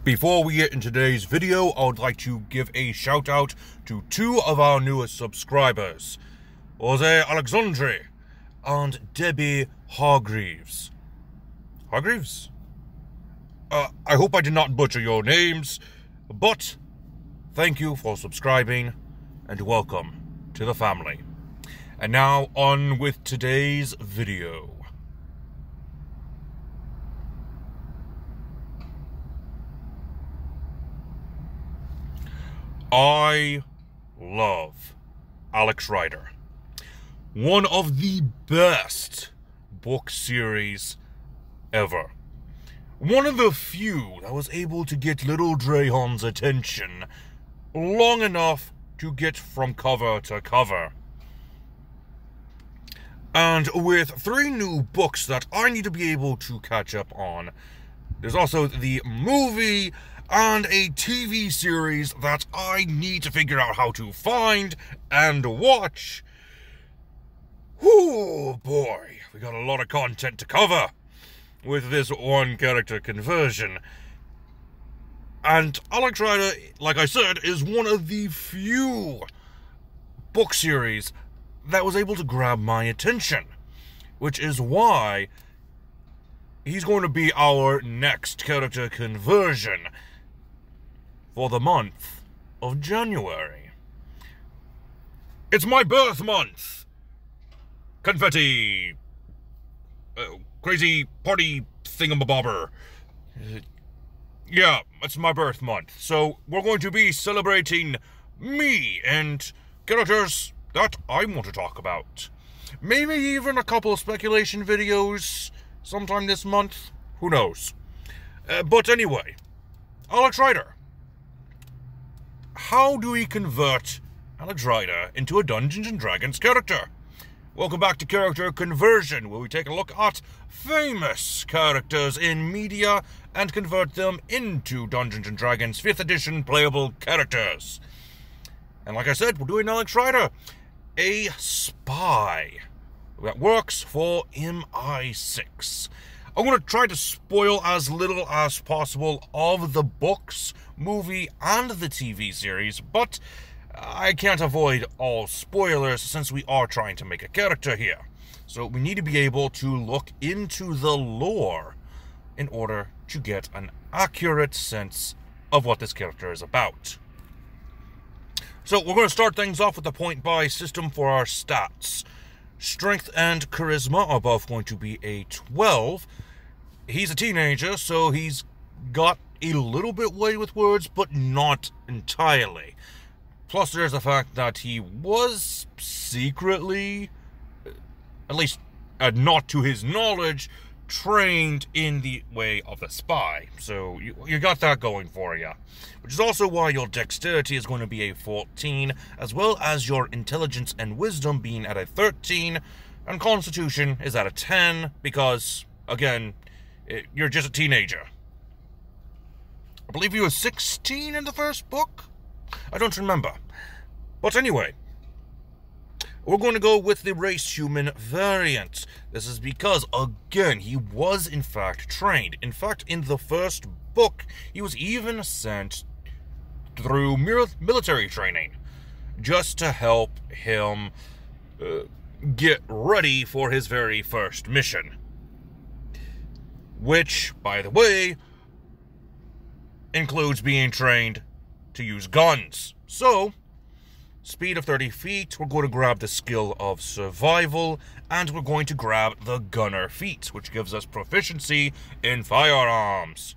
Before we get into today's video, I would like to give a shout out to two of our newest subscribers, Jose Alexandre and Debbie Hargreaves. Hargreaves? I hope I did not butcher your names, but thank you for subscribing and welcome to the family. And now on with today's video. I love Alex Rider. One of the best book series ever. One of the few that was able to get little Drayhan's attention long enough to get from cover to cover. And with 3 new books that I need to be able to catch up on, there's also the movie and a TV series that I need to figure out how to find and watch. Whoo, boy, we got a lot of content to cover with this one character conversion. And Alex Rider, like I said, is one of the few book series that was able to grab my attention, which is why he's going to be our next character conversion for the month of January. It's my birth month! Confetti! Crazy party thingamabobber. Yeah, it's my birth month, so we're going to be celebrating me and characters that I want to talk about. Maybe even a couple of speculation videos sometime this month. Who knows? But anyway, Alex Rider. How do we convert Alex Rider into a Dungeons & Dragons character? Welcome back to Character Conversion, where we take a look at famous characters in media and convert them into Dungeons & Dragons 5th edition playable characters. And like I said, we're doing Alex Rider, a spy that works for MI6. I'm going to try to spoil as little as possible of the books, movie, and the TV series, but I can't avoid all spoilers since we are trying to make a character here. So we need to be able to look into the lore in order to get an accurate sense of what this character is about. So we're going to start things off with the point-buy system for our stats. Strength and Charisma are both going to be a 12. He's a teenager, so he's got a little bit way with words, but not entirely. Plus, there's the fact that he was secretly, at least not to his knowledge, trained in the way of a spy. So you got that going for you. Which is also why your dexterity is going to be a 14, as well as your intelligence and wisdom being at a 13, and constitution is at a 10, because, again, you're just a teenager. I believe he was 16 in the first book? I don't remember. But anyway, we're going to go with the race human variant. This is because, again, he was in fact trained. In fact, in the first book, he was even sent through military training just to help him get ready for his very first mission. Which, by the way, includes being trained to use guns. So, speed of 30 feet, we're going to grab the skill of survival, and we're going to grab the gunner feat, which gives us proficiency in firearms.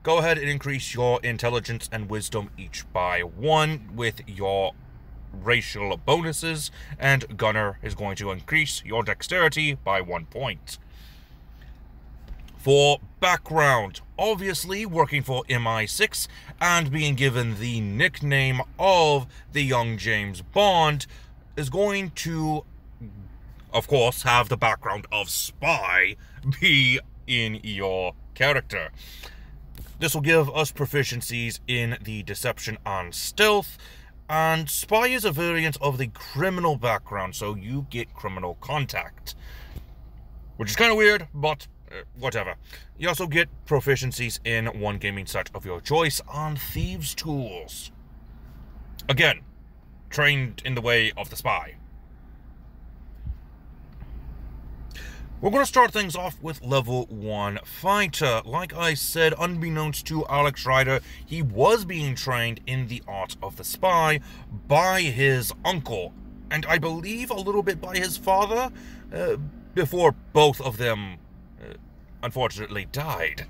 Go ahead and increase your intelligence and wisdom each by 1 with your racial bonuses, and gunner is going to increase your dexterity by 1 point. For background, obviously working for MI6 and being given the nickname of the young James Bond is going to, of course, have the background of spy be in your character. This will give us proficiencies in the deception and stealth, and spy is a variant of the criminal background, so you get criminal contact. Which is kind of weird, but whatever. You also get proficiencies in one gaming set of your choice on Thieves' Tools. Again, trained in the way of the spy. We're going to start things off with level 1 fighter. Like I said, unbeknownst to Alex Rider, he was being trained in the art of the spy by his uncle, and I believe a little bit by his father, before both of them, unfortunately, died.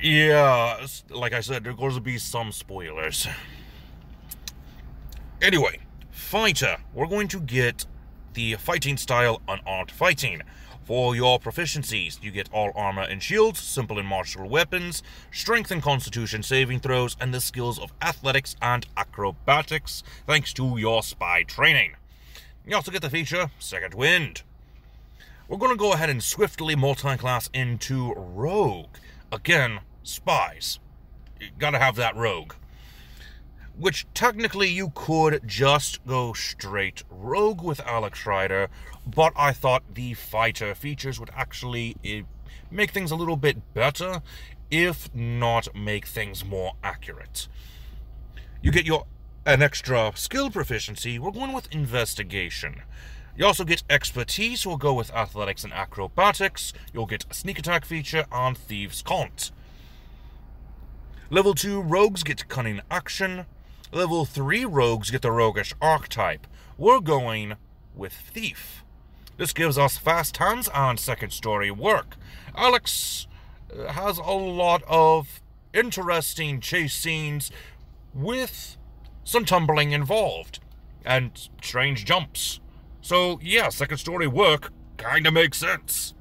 Yeah, like I said, there's going to be some spoilers. Anyway, fighter, we're going to get the fighting style unarmed fighting. For your proficiencies, you get all armor and shields, simple and martial weapons, strength and constitution saving throws, and the skills of athletics and acrobatics, thanks to your spy training. You also get the feature Second Wind. We're going to go ahead and swiftly multi-class into Rogue. Again, spies. You gotta have that Rogue. Which technically you could just go straight Rogue with Alex Rider, but I thought the fighter features would actually make things a little bit better, if not make things more accurate. You get an extra skill proficiency. We're going with investigation. You also get expertise. We'll go with athletics and acrobatics. You'll get a sneak attack feature on Thieves' Cant. Level 2 rogues get cunning action. Level 3 rogues get the roguish archetype. We're going with Thief. This gives us fast hands and second story work. Alex has a lot of interesting chase scenes with some tumbling involved and strange jumps. So yeah, second story work kinda makes sense.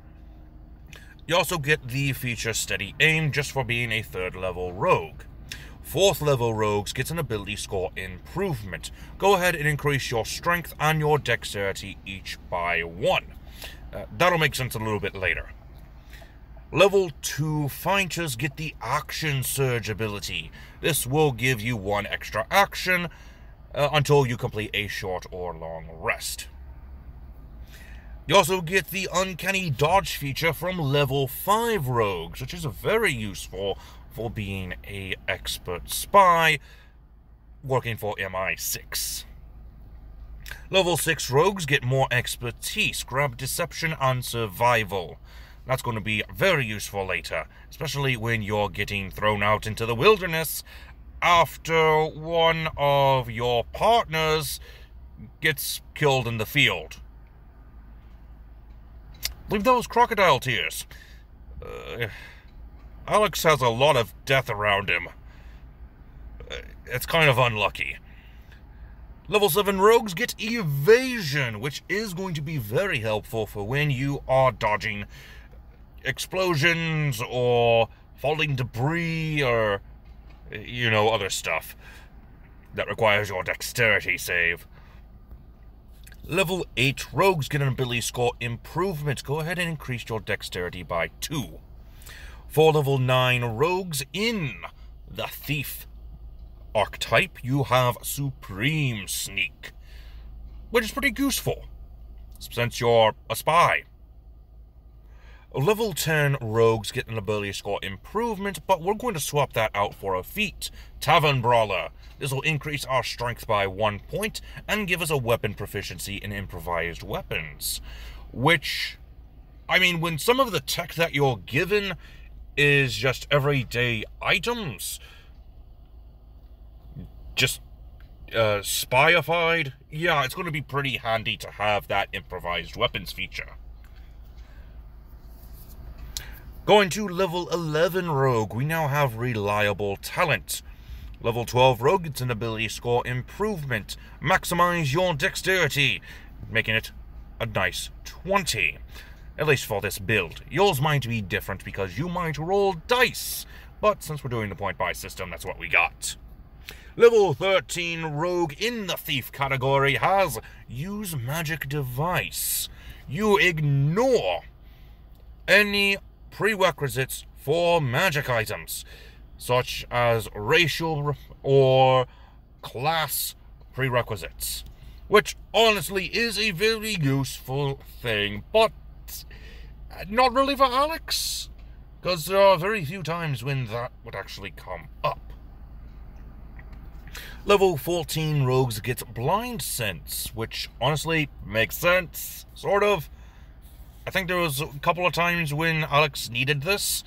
You also get the feature Steady Aim just for being a 3rd level rogue. 4th level rogues get an ability score improvement. Go ahead and increase your strength and your dexterity each by 1. That'll make sense a little bit later. Level 2 fighters get the Action Surge ability. This will give you 1 extra action until you complete a short or long rest. You also get the Uncanny Dodge feature from level 5 rogues, which is very useful for being an expert spy working for MI6. Level 6 rogues get more expertise, grab deception and survival. That's going to be very useful later, especially when you're getting thrown out into the wilderness after one of your partners gets killed in the field. Leave those crocodile tears. Alex has a lot of death around him. It's kind of unlucky. Level 7 rogues get evasion, which is going to be very helpful for when you are dodging explosions or falling debris or, other stuff that requires your dexterity save. Level 8 rogues get an ability score improvement. Go ahead and increase your dexterity by 2. For level 9 rogues in the Thief archetype, you have Supreme Sneak, which is pretty useful, since you're a spy. Level 10 rogues get an ability score improvement, but we're going to swap that out for a feat, Tavern Brawler. This will increase our strength by 1 point and give us a weapon proficiency in improvised weapons. Which, when some of the tech that you're given is just everyday items, just spyified, yeah, it's going to be pretty handy to have that improvised weapons feature. Going to level 11 rogue, we now have Reliable Talent. Level 12 rogue gets an ability score improvement. Maximize your dexterity, making it a nice 20. At least for this build. Yours might be different because you might roll dice, but since we're doing the point-buy system, that's what we got. Level 13 rogue in the Thief category has Use Magic Device. You ignore any prerequisites for magic items, such as racial or class prerequisites, which honestly is a very useful thing, but Not really for Alex, because there are very few times when that would actually come up. Level 14 rogues get blind sense, which honestly makes sense, sort of. I think there was a couple of times when Alex needed this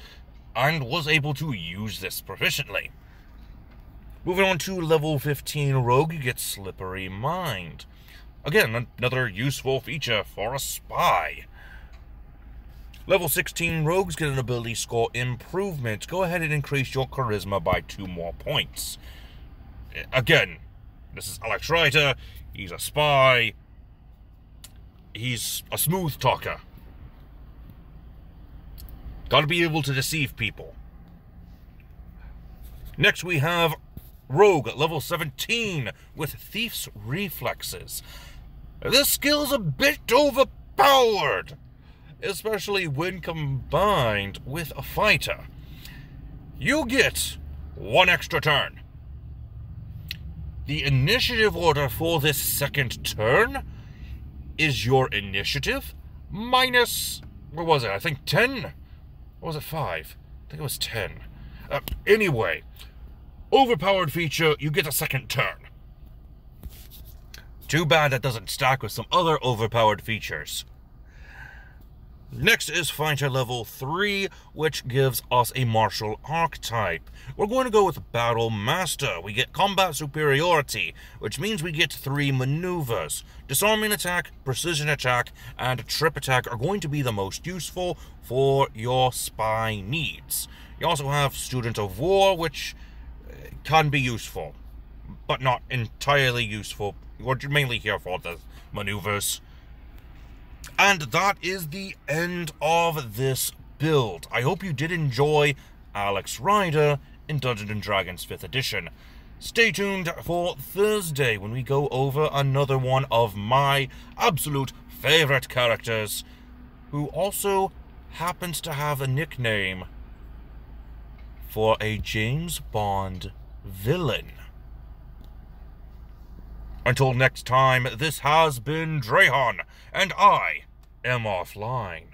and was able to use this proficiently. Moving on to level 15 rogue, you get slippery mind. Again, another useful feature for a spy. Level 16 rogues get an ability score improvement. Go ahead and increase your charisma by 2 more points. Again, this is Alex Rider. He's a spy. He's a smooth talker. Gotta be able to deceive people. Next we have Rogue at level 17 with Thief's Reflexes. This skill is a bit overpowered, especially when combined with a fighter. You get 1 extra turn. The initiative order for this second turn is your initiative minus, what was it, I think 10? Or was it 5? I think it was 10. Anyway, overpowered feature, you get a second turn. Too bad that doesn't stack with some other overpowered features. Next is Fighter level 3, which gives us a martial archetype. We're going to go with Battle Master. We get combat superiority, which means we get 3 maneuvers. Disarming attack, precision attack, and trip attack are going to be the most useful for your spy needs. You also have Student of War, which can be useful, but not entirely useful. We're mainly here for the maneuvers. And that is the end of this build. I hope you did enjoy Alex Rider in Dungeons & Dragons 5th edition. Stay tuned for Thursday when we go over another one of my absolute favorite characters, who also happens to have a nickname for a James Bond villain. Until next time, this has been Drayhon, and I am offline.